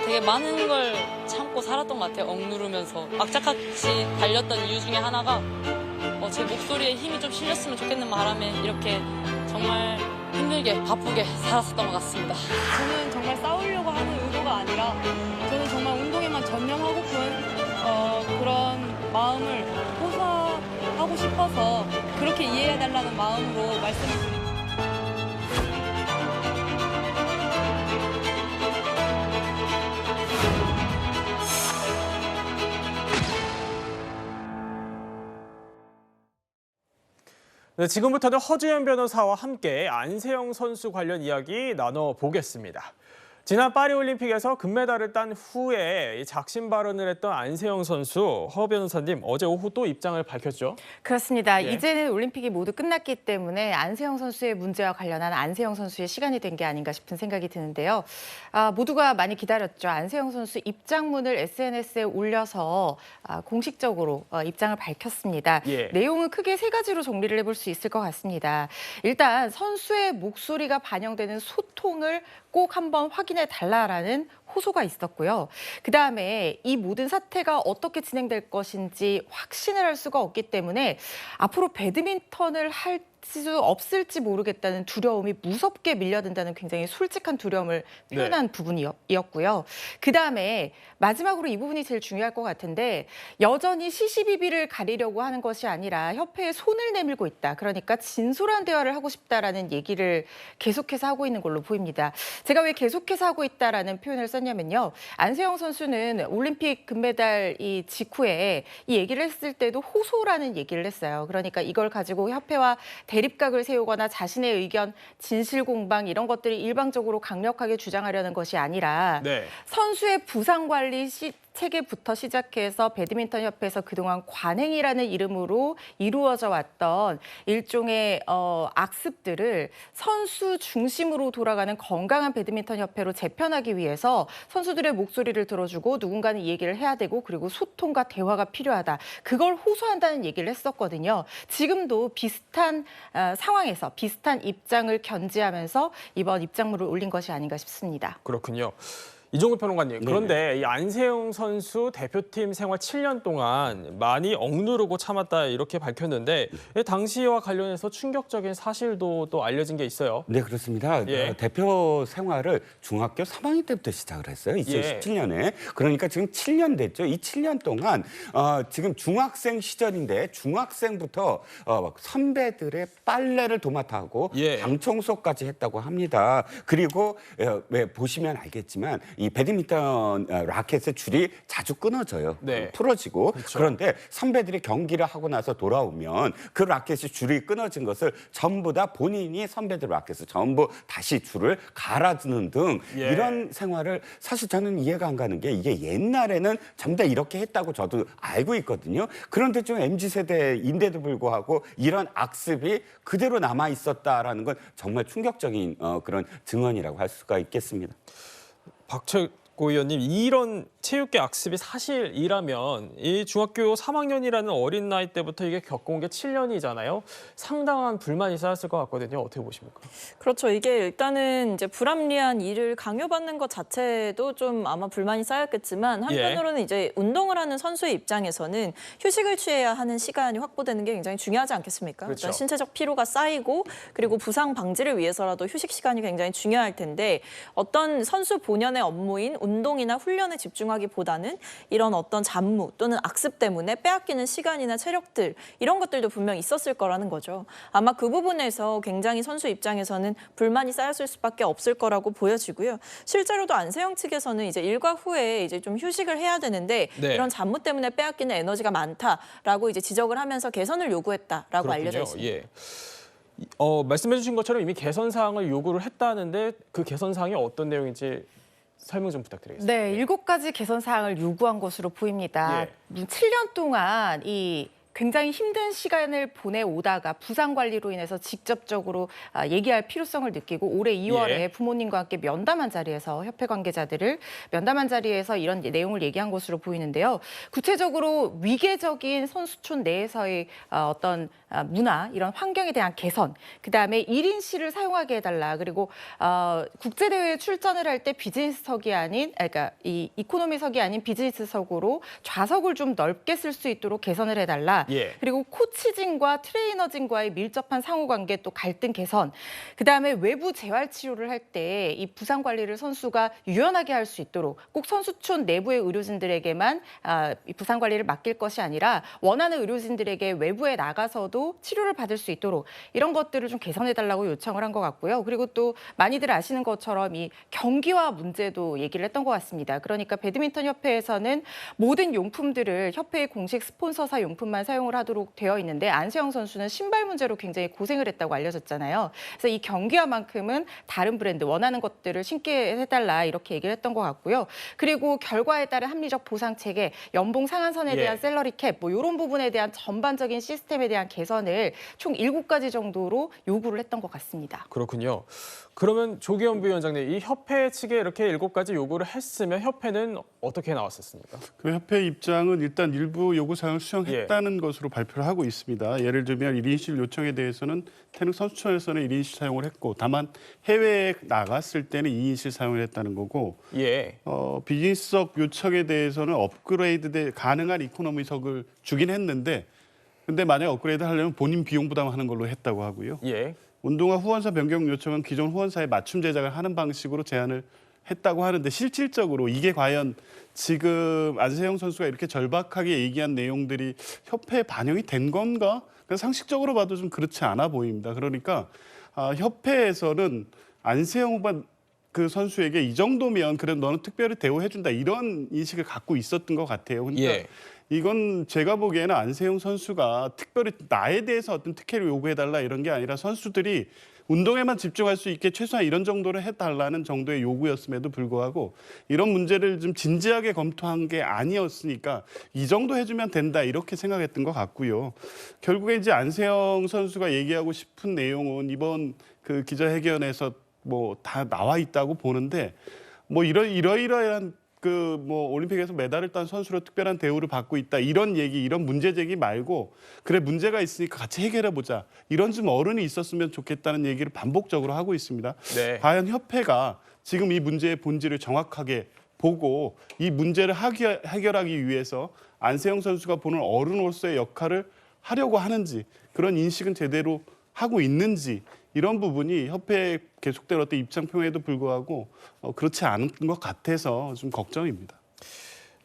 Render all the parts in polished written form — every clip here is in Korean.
되게 많은 걸 참고 살았던 것 같아요. 억누르면서. 악착같이 달렸던 이유 중에 하나가 제 목소리에 힘이 좀 실렸으면 좋겠는 바람에 이렇게 정말 힘들게 바쁘게 살았었던 것 같습니다. 저는 정말 싸우려고 하는 의도가 아니라 저는 정말 운동에만 전념하고픈 그런 마음을 호소하고 싶어서 그렇게 이해해달라는 마음으로 말씀을 드립니다. 네, 지금부터는 허주연 변호사와 함께 안세영 선수 관련 이야기 나눠보겠습니다. 지난 파리올림픽에서 금메달을 딴 후에 작심 발언을 했던 안세영 선수, 허 변호사님 어제 오후 또 입장을 밝혔죠? 그렇습니다. 예. 이제는 올림픽이 모두 끝났기 때문에 안세영 선수의 문제와 관련한 안세영 선수의 시간이 된 게 아닌가 싶은 생각이 드는데요. 모두가 많이 기다렸죠. 안세영 선수 입장문을 SNS에 올려서 공식적으로 입장을 밝혔습니다. 예. 내용은 크게 세 가지로 정리를 해볼 수 있을 것 같습니다. 일단 선수의 목소리가 반영되는 소통을 꼭 한번 확인해 달라라는 호소가 있었고요. 그다음에 이 모든 사태가 어떻게 진행될 것인지 확신을 할 수가 없기 때문에 앞으로 배드민턴을 할 수 없을지 모르겠다는 두려움이 무섭게 밀려든다는 굉장히 솔직한 두려움을 표현한 부분이었고요. 그다음에 마지막으로 이 부분이 제일 중요할 것 같은데 여전히 시시비비를 가리려고 하는 것이 아니라 협회에 손을 내밀고 있다. 그러니까 진솔한 대화를 하고 싶다라는 얘기를 계속해서 하고 있는 걸로 보입니다. 제가 왜 계속해서 하고 있다라는 표현을 썼냐면요. 안세영 선수는 올림픽 금메달 이 직후에 이 얘기를 했을 때도 호소라는 얘기를 했어요. 그러니까 이걸 가지고 협회와 대립각을 세우거나 자신의 의견, 진실 공방 이런 것들이 일방적으로 강력하게 주장하려는 것이 아니라 선수의 부상 관리 체계부터 시작해서 배드민턴 협회에서 그동안 관행이라는 이름으로 이루어져 왔던 일종의 악습들을 선수 중심으로 돌아가는 건강한 배드민턴 협회로 재편하기 위해서 선수들의 목소리를 들어주고 누군가는 이 얘기를 해야 되고 그리고 소통과 대화가 필요하다. 그걸 호소한다는 얘기를 했었거든요. 지금도 비슷한 상황에서 비슷한 입장을 견지하면서 이번 입장문을 올린 것이 아닌가 싶습니다. 그렇군요. 이종구 평론가님, 그런데 이 안세영 선수 대표팀 생활 7년 동안 많이 억누르고 참았다 이렇게 밝혔는데 당시와 관련해서 충격적인 사실도 또 알려진 게 있어요. 네, 그렇습니다. 대표 생활을 중학교 3학년 때부터 시작을 했어요. 2017년에. 그러니까 지금 7년 됐죠. 이 7년 동안 지금 중학생 시절인데 중학생부터 선배들의 빨래를 도맡아 하고 방 청소까지 했다고 합니다. 그리고 보시면 알겠지만 이 배드민턴 라켓의 줄이 자주 끊어져요. 풀어지고. 그런데 선배들이 경기를 하고 나서 돌아오면 그 라켓의 줄이 끊어진 것을 전부 다 본인이 선배들 라켓을 전부 다시 줄을 갈아주는 등 이런 생활을 사실 저는 이해가 안 가는 게 이게 옛날에는 전부 다 이렇게 했다고 저도 알고 있거든요. 그런데 좀 MZ세대인데도 불구하고 이런 악습이 그대로 남아 있었다라는 건 정말 충격적인 그런 증언이라고 할 수가 있겠습니다. 박철구 의원님, 이런 체육계 악습이 사실이라면 이 중학교 3학년이라는 어린 나이 때부터 이게 겪어온 게 7년이잖아요. 상당한 불만이 쌓였을 것 같거든요. 어떻게 보십니까? 그렇죠. 이게 일단은 이제 불합리한 일을 강요받는 것 자체도 좀 아마 불만이 쌓였겠지만 한편으로는 이제 운동을 하는 선수의 입장에서는 휴식을 취해야 하는 시간이 확보되는 게 굉장히 중요하지 않겠습니까? 그렇죠. 일단 신체적 피로가 쌓이고 그리고 부상 방지를 위해서라도 휴식 시간이 굉장히 중요할 텐데 어떤 선수 본연의 업무인 운동이나 훈련에 집중하기보다는 이런 어떤 잡무 또는 악습 때문에 빼앗기는 시간이나 체력들 이런 것들도 분명 있었을 거라는 거죠. 아마 그 부분에서 굉장히 선수 입장에서는 불만이 쌓였을 수밖에 없을 거라고 보여지고요. 실제로도 안세영 측에서는 이제 일과 후에 이제 좀 휴식을 해야 되는데 이런 잡무 때문에 빼앗기는 에너지가 많다라고 이제 지적을 하면서 개선을 요구했다라고 알려져 있습니다. 말씀해 주신 것처럼 이미 개선 사항을 요구를 했다는데 그 개선 사항이 어떤 내용인지 설명 좀 부탁드리겠습니다. 네, 7가지 개선 사항을 요구한 것으로 보입니다. 7년 동안 굉장히 힘든 시간을 보내오다가 부상 관리로 인해서 직접적으로 얘기할 필요성을 느끼고 올해 2월에 예. 부모님과 함께 면담한 자리에서 협회 관계자들을 면담한 자리에서 이런 내용을 얘기한 것으로 보이는데요. 구체적으로 위계적인 선수촌 내에서의 어떤 문화, 이런 환경에 대한 개선, 그다음에 1인실을 사용하게 해달라. 그리고 국제대회에 출전을 할 때 비즈니스석이 아닌, 그러니까 이 이코노미석이 아닌 비즈니스석으로 좌석을 좀 넓게 쓸 수 있도록 개선을 해달라. 예. 그리고 코치진과 트레이너진과의 밀접한 상호관계 또 갈등 개선, 그다음에 외부 재활 치료를 할 때 이 부상 관리를 선수가 유연하게 할 수 있도록 꼭 선수촌 내부의 의료진들에게만 이 부상 관리를 맡길 것이 아니라 원하는 의료진들에게 외부에 나가서도 치료를 받을 수 있도록 이런 것들을 좀 개선해달라고 요청을 한 것 같고요. 그리고 또 많이들 아시는 것처럼 이 경기화 문제도 얘기를 했던 것 같습니다. 그러니까 배드민턴 협회에서는 모든 용품들을 협회의 공식 스폰서사 용품만 사용을 하도록 되어 있는데 안세영 선수는 신발 문제로 굉장히 고생을 했다고 알려졌잖아요. 그래서 이 경기화만큼은 다른 브랜드 원하는 것들을 신게 해달라 이렇게 얘기를 했던 것 같고요. 그리고 결과에 따른 합리적 보상 체계, 연봉 상한선에 대한 예. 샐러리 캡, 뭐 이런 부분에 대한 전반적인 시스템에 대한 개선을 총 7가지 정도로 요구를 했던 것 같습니다. 그렇군요. 그러면 조기현 부위원장님, 이 협회 측에 이렇게 7가지 요구를 했으면 협회는 어떻게 나왔었습니까? 그 협회 입장은 일단 일부 요구사항을 수정했다는 것으로 발표를 하고 있습니다. 예를 들면 1인실 요청에 대해서는 태릉 선수촌에서는 1인실 사용을 했고 다만 해외에 나갔을 때는 2인실 사용을 했다는 거고 예. 비즈니스석 요청에 대해서는 업그레이드 가능한 이코노미석을 주긴 했는데 근데 만약 업그레이드 하려면 본인 비용 부담하는 걸로 했다고 하고요. 예. 운동화 후원사 변경 요청은 기존 후원사에 맞춤 제작을 하는 방식으로 제안을 했다고 하는데 실질적으로 이게 과연 지금 안세영 선수가 이렇게 절박하게 얘기한 내용들이 협회에 반영이 된 건가? 상식적으로 봐도 좀 그렇지 않아 보입니다. 그러니까 협회에서는 안세영 후반 그 선수에게 이 정도면 그래 너는 특별히 대우해준다 이런 인식을 갖고 있었던 것 같아요. 그러니까 예. 이건 제가 보기에는 안세영 선수가 특별히 나에 대해서 어떤 특혜를 요구해달라 이런 게 아니라 선수들이 운동에만 집중할 수 있게 최소한 이런 정도를 해달라는 정도의 요구였음에도 불구하고 이런 문제를 좀 진지하게 검토한 게 아니었으니까 이 정도 해주면 된다 이렇게 생각했던 것 같고요. 결국에 이제 안세영 선수가 얘기하고 싶은 내용은 이번 그 기자회견에서 뭐 다 나와 있다고 보는데 뭐 이러이러한 그 뭐 올림픽에서 메달을 딴 선수로 특별한 대우를 받고 있다 이런 얘기 이런 문제 제기 말고 그래 문제가 있으니까 같이 해결해 보자 이런 좀 어른이 있었으면 좋겠다는 얘기를 반복적으로 하고 있습니다. 네. 과연 협회가 지금 이 문제의 본질을 정확하게 보고 이 문제를 해결하기 위해서 안세영 선수가 보는 어른으로서의 역할을 하려고 하는지 그런 인식은 제대로 하고 있는지 이런 부분이 협회의 계속된 어떤 입장 표명에도 불구하고 그렇지 않은 것 같아서 좀 걱정입니다.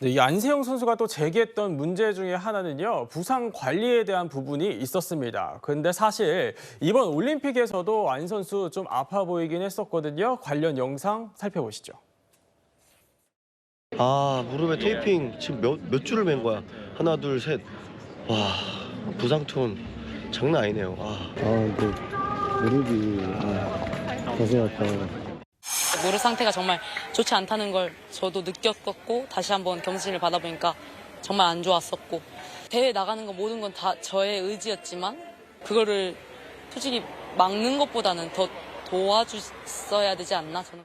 네, 이 안세영 선수가 또 제기했던 문제 중에 하나는요. 부상 관리에 대한 부분이 있었습니다. 그런데 사실 이번 올림픽에서도 안 선수 좀 아파 보이긴 했었거든요. 관련 영상 살펴보시죠. 무릎에 테이핑 지금 몇 줄을 맨 거야? 하나, 둘, 셋. 와, 부상톤 장난 아니네요. 근데 무릎이 고생했다. 무릎 상태가 정말 좋지 않다는 걸 저도 느꼈었고 다시 한번 검진을 받아보니까 정말 안 좋았었고 대회 나가는 거 모든 건 다 저의 의지였지만 그거를 솔직히 막는 것보다는 더 도와줬어야 되지 않나 저는.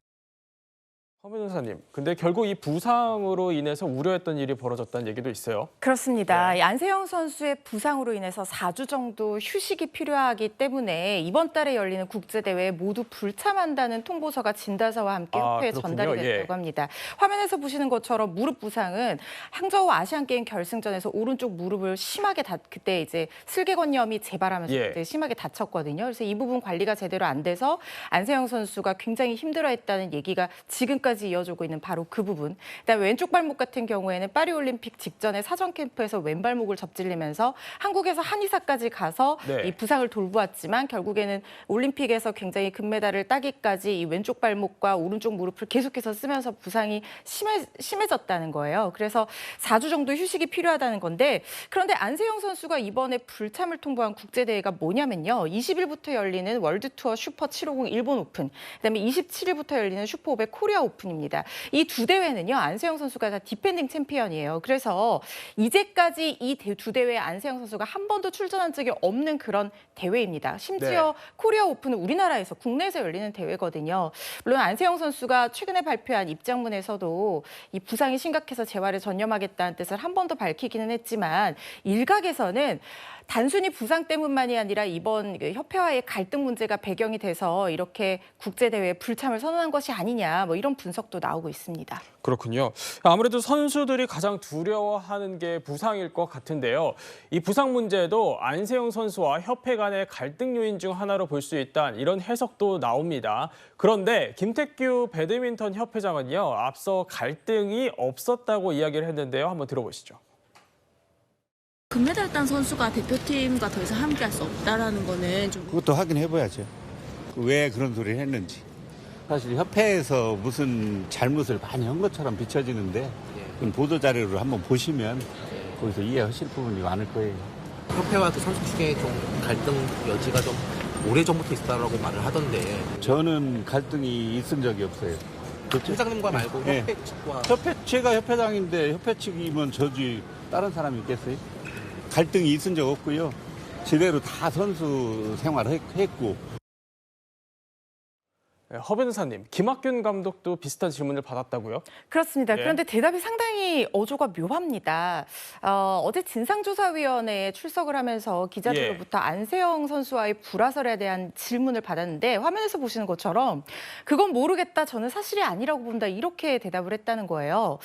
허 변호사님, 근데 결국 이 부상으로 인해서 우려했던 일이 벌어졌다는 얘기도 있어요. 그렇습니다. 네. 이 안세영 선수의 부상으로 인해서 4주 정도 휴식이 필요하기 때문에 이번 달에 열리는 국제대회에 모두 불참한다는 통보서가 진단서와 함께 협회에 그렇군요. 전달이 됐다고 합니다. 화면에서 보시는 것처럼 무릎 부상은 항저우 아시안게임 결승전에서 오른쪽 무릎을 심하게 그때 이제 슬개건염이 재발하면서 예. 그때 심하게 다쳤거든요. 그래서 이 부분 관리가 제대로 안 돼서 안세영 선수가 굉장히 힘들어했다는 얘기가 지금까지 이어지고 있는 바로 그 부분. 그다음에 왼쪽 발목 같은 경우에는 파리올림픽 직전에 사전 캠프에서 왼발목을 접질리면서 한국에서 한의사까지 가서 네. 이 부상을 돌보았지만 결국에는 올림픽에서 굉장히 금메달을 따기까지 이 왼쪽 발목과 오른쪽 무릎을 계속해서 쓰면서 부상이 심해졌다는 거예요. 그래서 4주 정도 휴식이 필요하다는 건데 그런데 안세영 선수가 이번에 불참을 통보한 국제대회가 뭐냐면요. 20일부터 열리는 월드투어 슈퍼 750 일본 오픈, 그다음에 27일부터 열리는 슈퍼 500 코리아 오픈 오픈입니다. 이 두 대회는요, 안세영 선수가 다 디펜딩 챔피언이에요. 그래서 이제까지 이 두 대회에 안세영 선수가 한 번도 출전한 적이 없는 그런 대회입니다. 심지어 코리아 오픈은 우리나라에서 국내에서 열리는 대회거든요. 물론 안세영 선수가 최근에 발표한 입장문에서도 이 부상이 심각해서 재활에 전념하겠다는 뜻을 한 번 더 밝히기는 했지만 일각에서는 단순히 부상 때문만이 아니라 이번 협회와의 갈등 문제가 배경이 돼서 이렇게 국제대회에 불참을 선언한 것이 아니냐, 뭐 이런 분석도 나오고 있습니다. 그렇군요. 아무래도 선수들이 가장 두려워하는 게 부상일 것 같은데요. 이 부상 문제도 안세영 선수와 협회 간의 갈등 요인 중 하나로 볼 수 있다, 이런 해석도 나옵니다. 그런데 김태규 배드민턴 협회장은요, 앞서 갈등이 없었다고 이야기를 했는데요. 한번 들어보시죠. 금메달 딴 선수가 대표팀과 더 이상 함께할 수 없다라는 거는 좀 그것도 확인해봐야죠. 왜 그런 소리를 했는지. 사실 협회에서 무슨 잘못을 많이 한 것처럼 비춰지는데 그건 보도자료를 한번 보시면 거기서 이해하실 부분이 많을 거예요. 협회와 그 선수 중에 좀 갈등 여지가 좀 오래전부터 있었다라고 말을 하던데. 저는 갈등이 있은 적이 없어요. 회장님과 말고 네. 협회 측과. 제가 협회장인데 협회 측이면 저지 다른 사람이 있겠어요? 갈등이 있은 적 없고요. 제대로 다 선수 생활을 했고. 허 변호사님, 김학균 감독도 비슷한 질문을 받았다고요? 그렇습니다. 예. 그런데 대답이 상당히 어조가 묘합니다. 어제 진상조사위원회에 출석을 하면서 기자들로부터 안세영 선수와의 불화설에 대한 질문을 받았는데 화면에서 보시는 것처럼 그건 모르겠다, 저는 사실이 아니라고 본다, 이렇게 대답을 했다는 거예요.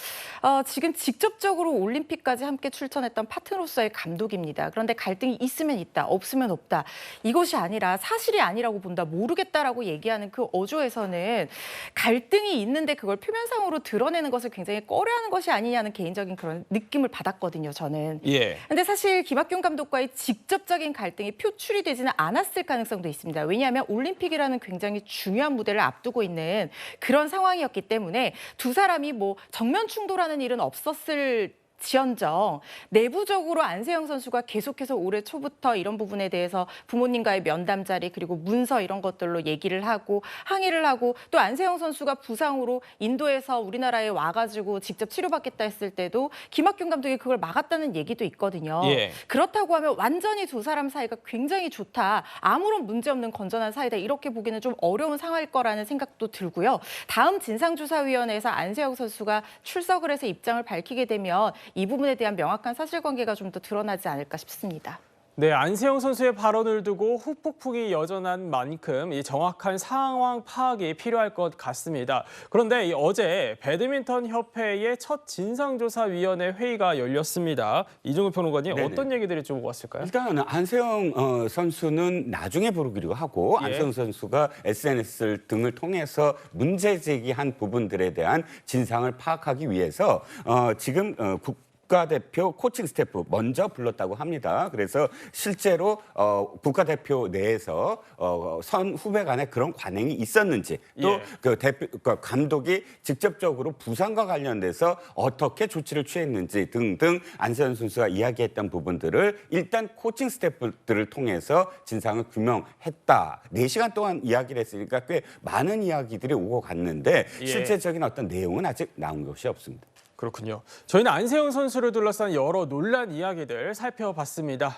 지금 직접적으로 올림픽까지 함께 출전했던 파트너로서의 감독입니다. 그런데 갈등이 있으면 있다, 없으면 없다, 이것이 아니라 사실이 아니라고 본다, 모르겠다라고 얘기하는 그 어조에서는 갈등이 있는데 그걸 표면상으로 드러내는 것을 굉장히 꺼려하는 것이 아니냐는 개인적인 그런 느낌을 받았거든요, 저는. 예. 근데 사실 김학균 감독과의 직접적인 갈등이 표출이 되지는 않았을 가능성도 있습니다. 왜냐하면 올림픽이라는 굉장히 중요한 무대를 앞두고 있는 그런 상황이었기 때문에 두 사람이 뭐 정면 충돌하는 일은 없었을 지연정 내부적으로 안세영 선수가 계속해서 올해 초부터 이런 부분에 대해서 부모님과의 면담 자리, 그리고 문서 이런 것들로 얘기를 하고 항의를 하고, 또 안세영 선수가 부상으로 인도에서 우리나라에 와가지고 직접 치료받겠다 했을 때도 김학균 감독이 그걸 막았다는 얘기도 있거든요. 예. 그렇다고 하면 완전히 두 사람 사이가 굉장히 좋다, 아무런 문제없는 건전한 사이다, 이렇게 보기는 좀 어려운 상황일 거라는 생각도 들고요. 다음 진상조사위원회에서 안세영 선수가 출석을 해서 입장을 밝히게 되면 이 부분에 대한 명확한 사실관계가 좀 더 드러나지 않을까 싶습니다. 네, 안세영 선수의 발언을 두고 후폭풍이 여전한 만큼 이 정확한 상황 파악이 필요할 것 같습니다. 그런데 어제 배드민턴 협회의 첫 진상조사위원회 회의가 열렸습니다. 이종우 평론가님, 네네. 어떤 얘기들이 좀 왔을까요? 일단 안세영 선수는 나중에 부르기로 하고, 예. 안세영 선수가 SNS 등을 통해서 문제 제기한 부분들에 대한 진상을 파악하기 위해서 지금 국가대표 코칭 스태프 먼저 불렀다고 합니다. 그래서 실제로 국가대표 내에서 선 후배 간에 그런 관행이 있었는지, 또 그 감독이 직접적으로 부상과 관련돼서 어떻게 조치를 취했는지 등등 안세영 선수가 이야기했던 부분들을 일단 코칭 스태프들을 통해서 진상을 규명했다. 4시간 동안 이야기를 했으니까 꽤 많은 이야기들이 오고 갔는데 실제적인 어떤 내용은 아직 나온 것이 없습니다. 그렇군요. 저희는 안세영 선수를 둘러싼 여러 논란 이야기들 살펴봤습니다.